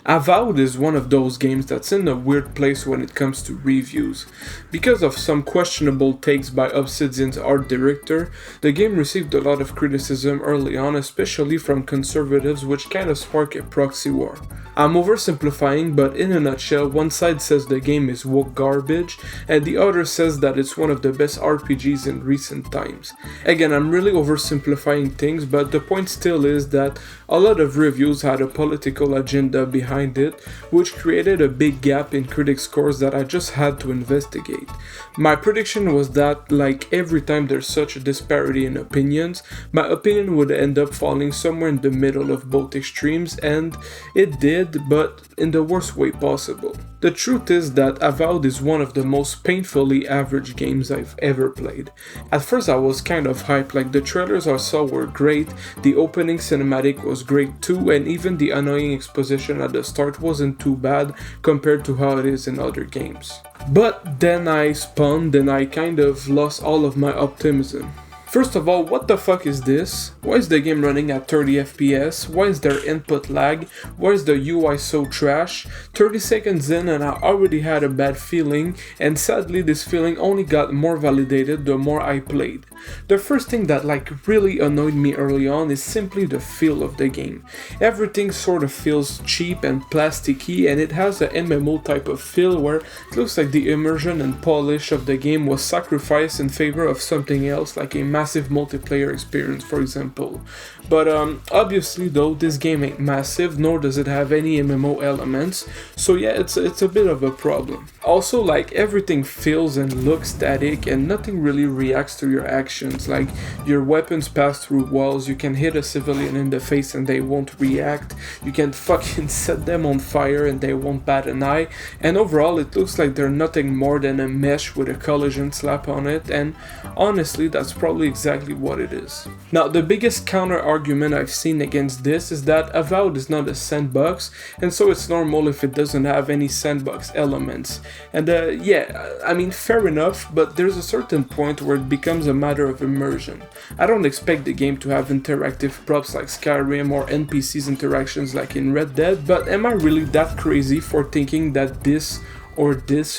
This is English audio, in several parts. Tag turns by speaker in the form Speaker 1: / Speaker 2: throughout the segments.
Speaker 1: Avowed is one of those games that's in a weird place when it comes to reviews. Because of some questionable takes by Obsidian's art director, the game received a lot of criticism early on, especially from conservatives, which kind of sparked a proxy war. I'm oversimplifying, but in a nutshell, one side says the game is woke garbage, and the other says that it's one of the best RPGs in recent times. Again, I'm really oversimplifying things, but the point still is that a lot of reviews had a political agenda behind it, which created a big gap in critic scores that I just had to investigate. My prediction was that, like every time there's such a disparity in opinions, my opinion would end up falling somewhere in the middle of both extremes, and it did, but in the worst way possible. The truth is that Avowed is one of the most painfully average games I've ever played. At first I was kind of hyped, like the trailers I saw were great, the opening cinematic was great too, and even the annoying exposition at the start wasn't too bad compared to how it is in other games. But then I spawned and I kind of lost all of my optimism. First of all, what the fuck is this? Why is the game running at 30 FPS? Why is there input lag? Why is the UI so trash? 30 seconds in and I already had a bad feeling, and sadly this feeling only got more validated the more I played. The first thing that really annoyed me early on is simply the feel of the game. Everything sort of feels cheap and plasticky, and it has a MMO type of feel where it looks like the immersion and polish of the game was sacrificed in favor of something else, like a massive multiplayer experience, for example. But obviously though, this game ain't massive, nor does it have any MMO elements, so yeah, it's a bit of a problem. Also, everything feels and looks static and nothing really reacts to your actions. Like, your weapons pass through walls, you can hit a civilian in the face and they won't react, you can fucking set them on fire and they won't bat an eye, and overall it looks like they're nothing more than a mesh with a collision slap on it, and honestly that's probably exactly what it is. Now, the biggest counter argument I've seen against this is that Avowed is not a sandbox, and so it's normal if it doesn't have any sandbox elements. And yeah, I mean, fair enough, but there's a certain point where it becomes a matter of immersion. I don't expect the game to have interactive props like Skyrim or NPCs interactions like in Red Dead, but am I really that crazy for thinking that this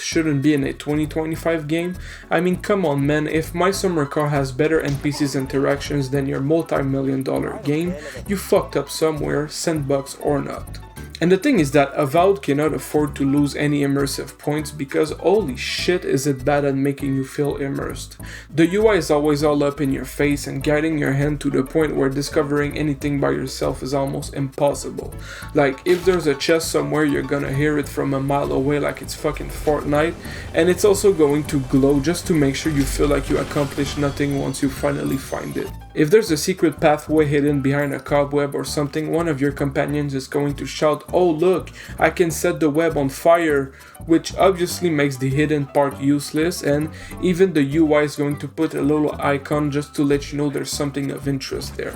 Speaker 1: shouldn't be in a 2025 game? I mean, come on man, if My Summer Car has better NPCs interactions than your multi-million-dollar game, you fucked up somewhere, sandbox or not. And the thing is that Avowed cannot afford to lose any immersive points because holy shit is it bad at making you feel immersed. The UI is always all up in your face and guiding your hand to the point where discovering anything by yourself is almost impossible. Like, if there's a chest somewhere, you're gonna hear it from a mile away like it's fucking Fortnite, and it's also going to glow just to make sure you feel like you accomplished nothing once you finally find it. If there's a secret pathway hidden behind a cobweb or something, one of your companions is going to shout, "Oh look, I can set the web on fire," which obviously makes the hidden part useless, and even the UI is going to put a little icon just to let you know there's something of interest there.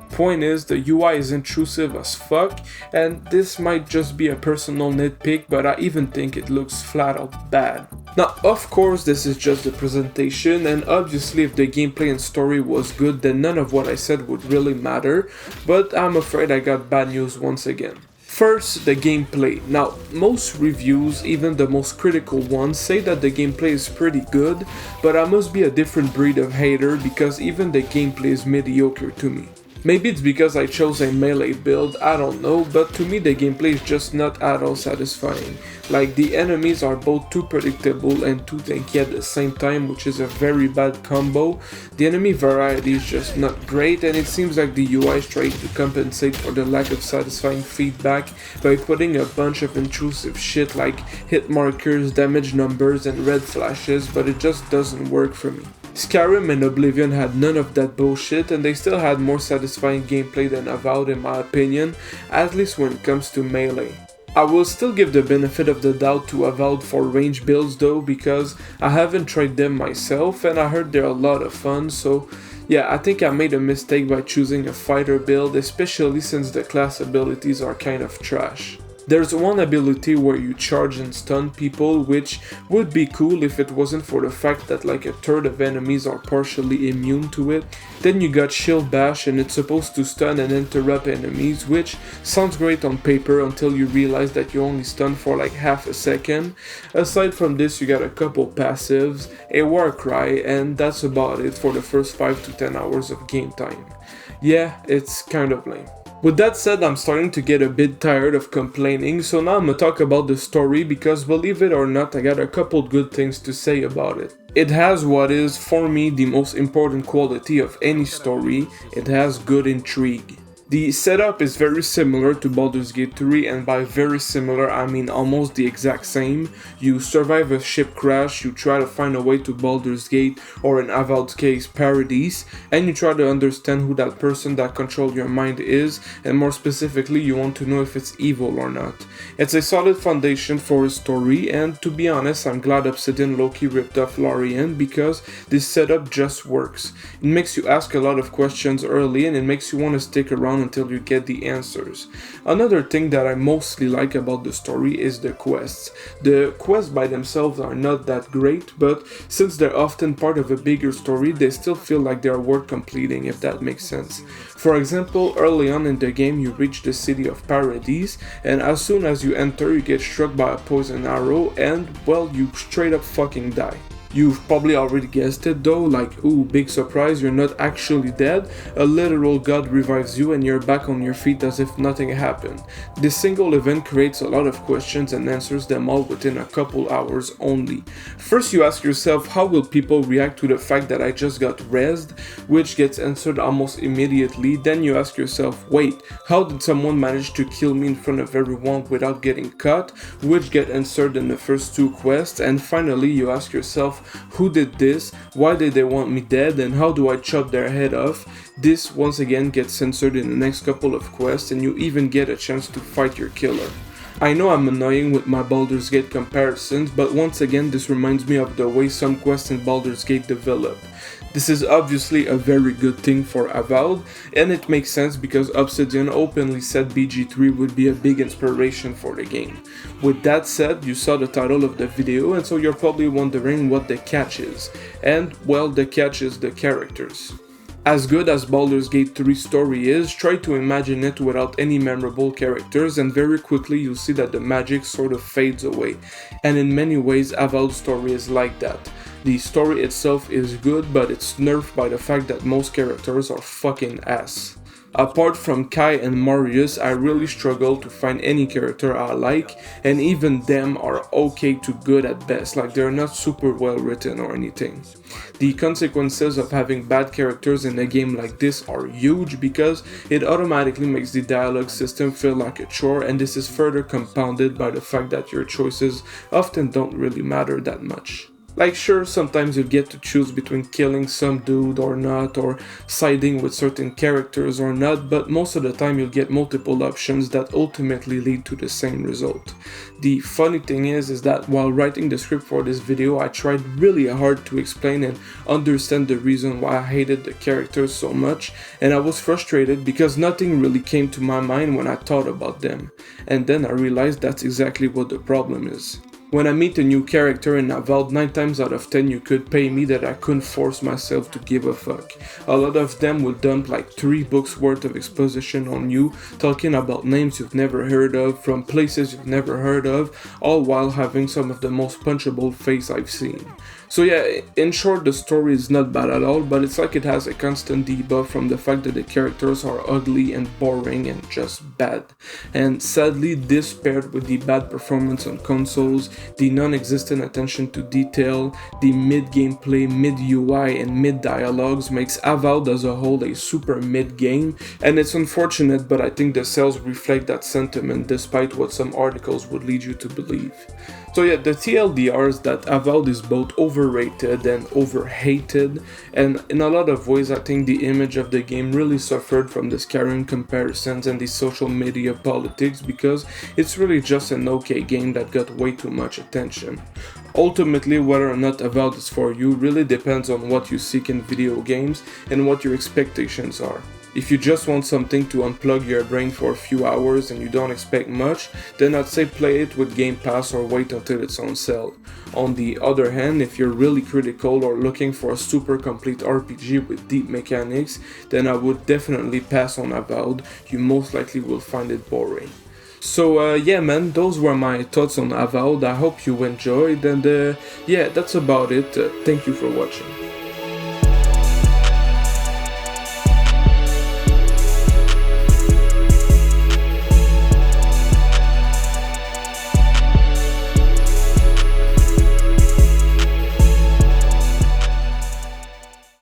Speaker 1: Point is, the UI is intrusive as fuck, and this might just be a personal nitpick, but I even think it looks flat out bad. Now, of course, this is just the presentation, and obviously if the gameplay and story was good, then none of what I said would really matter, but I'm afraid I got bad news once again. First, the gameplay. Now, most reviews, even the most critical ones, say that the gameplay is pretty good, but I must be a different breed of hater because even the gameplay is mediocre to me. Maybe it's because I chose a melee build, I don't know, but to me the gameplay is just not at all satisfying. Like, the enemies are both too predictable and too tanky at the same time, which is a very bad combo. The enemy variety is just not great, and it seems like the UI is trying to compensate for the lack of satisfying feedback by putting a bunch of intrusive shit like hit markers, damage numbers, and red flashes, but it just doesn't work for me. Skyrim and Oblivion had none of that bullshit, and they still had more satisfying gameplay than Avowed in my opinion, at least when it comes to melee. I will still give the benefit of the doubt to Avowed for range builds though, because I haven't tried them myself and I heard they're a lot of fun, so yeah, I think I made a mistake by choosing a fighter build, especially since the class abilities are kind of trash. There's one ability where you charge and stun people, which would be cool if it wasn't for the fact that like a third of enemies are partially immune to it. Then you got Shield Bash, and it's supposed to stun and interrupt enemies, which sounds great on paper until you realize that you only stun for like half a second. Aside from this, you got a couple passives, a war cry, and that's about it for the first 5 to 10 hours of game time. Yeah, it's kind of lame. With that said, I'm starting to get a bit tired of complaining, so now I'm gonna talk about the story because believe it or not, I got a couple good things to say about it. It has what is, for me, the most important quality of any story. It has good intrigue. The setup is very similar to Baldur's Gate 3, and by very similar I mean almost the exact same. You survive a ship crash, you try to find a way to Baldur's Gate, or in Avowed's case, Paradise, and you try to understand who that person that controls your mind is, and more specifically you want to know if it's evil or not. It's a solid foundation for a story, and to be honest, I'm glad Obsidian low-key ripped off Lorien because this setup just works. It makes you ask a lot of questions early, and it makes you want to stick around until you get the answers. Another thing that I mostly like about the story is the quests. The quests by themselves are not that great, but since they're often part of a bigger story, they still feel like they are worth completing, if that makes sense. For example, early on in the game you reach the city of Paradise, and as soon as you enter you get struck by a poison arrow and, well, you straight up fucking die. You've probably already guessed it though, like, ooh, big surprise, you're not actually dead, a literal god revives you and you're back on your feet as if nothing happened. This single event creates a lot of questions and answers them all within a couple hours only. First you ask yourself, how will people react to the fact that I just got rezzed, which gets answered almost immediately. Then you ask yourself, wait, how did someone manage to kill me in front of everyone without getting caught, which get answered in the first two quests. And finally you ask yourself, who did this, why did they want me dead, and how do I chop their head off? This once again gets censored in the next couple of quests, and you even get a chance to fight your killer. I know I'm annoying with my Baldur's Gate comparisons, but once again this reminds me of the way some quests in Baldur's Gate develop. This is obviously a very good thing for Avowed, and it makes sense because Obsidian openly said BG3 would be a big inspiration for the game. With that said, you saw the title of the video, and so you're probably wondering what the catch is. And, well, the catch is the characters. As good as Baldur's Gate 3's story is, try to imagine it without any memorable characters, and very quickly you'll see that the magic sort of fades away. And in many ways, Avowed's story is like that. The story itself is good, but it's nerfed by the fact that most characters are fucking ass. Apart from Kai and Marius, I really struggle to find any character I like, and even them are okay to good at best, like they're not super well written or anything. The consequences of having bad characters in a game like this are huge because it automatically makes the dialogue system feel like a chore, and this is further compounded by the fact that your choices often don't really matter that much. Like sure, sometimes you get to choose between killing some dude or not, or siding with certain characters or not, but most of the time you'll get multiple options that ultimately lead to the same result. The funny thing is that while writing the script for this video, I tried really hard to explain and understand the reason why I hated the characters so much, and I was frustrated because nothing really came to my mind when I thought about them. And then I realized that's exactly what the problem is. When I meet a new character in Avowed, 9 times out of 10 you could pay me that I couldn't force myself to give a fuck. A lot of them would dump like 3 books worth of exposition on you, talking about names you've never heard of, from places you've never heard of, all while having some of the most punchable face I've seen. So yeah, in short, the story is not bad at all, but it's like it has a constant debuff from the fact that the characters are ugly and boring and just bad. And sadly, this paired with the bad performance on consoles, the non-existent attention to detail, the mid-gameplay, mid-UI, and mid-dialogues makes Avowed as a whole a super mid-game, and it's unfortunate, but I think the sales reflect that sentiment despite what some articles would lead you to believe. So yeah, the TLDR is that Avowed is both overrated and overhated, and in a lot of ways I think the image of the game really suffered from the Skyrim comparisons and the social media politics because it's really just an okay game that got way too much attention. Ultimately, whether or not Avowed is for you really depends on what you seek in video games and what your expectations are. If you just want something to unplug your brain for a few hours and you don't expect much, then I'd say play it with Game Pass or wait until it's on sale. On the other hand, if you're really critical or looking for a super complete RPG with deep mechanics, then I would definitely pass on Avowed. You most likely will find it boring. So yeah man, those were my thoughts on Avowed. I hope you enjoyed, and yeah, that's about it. Thank you for watching.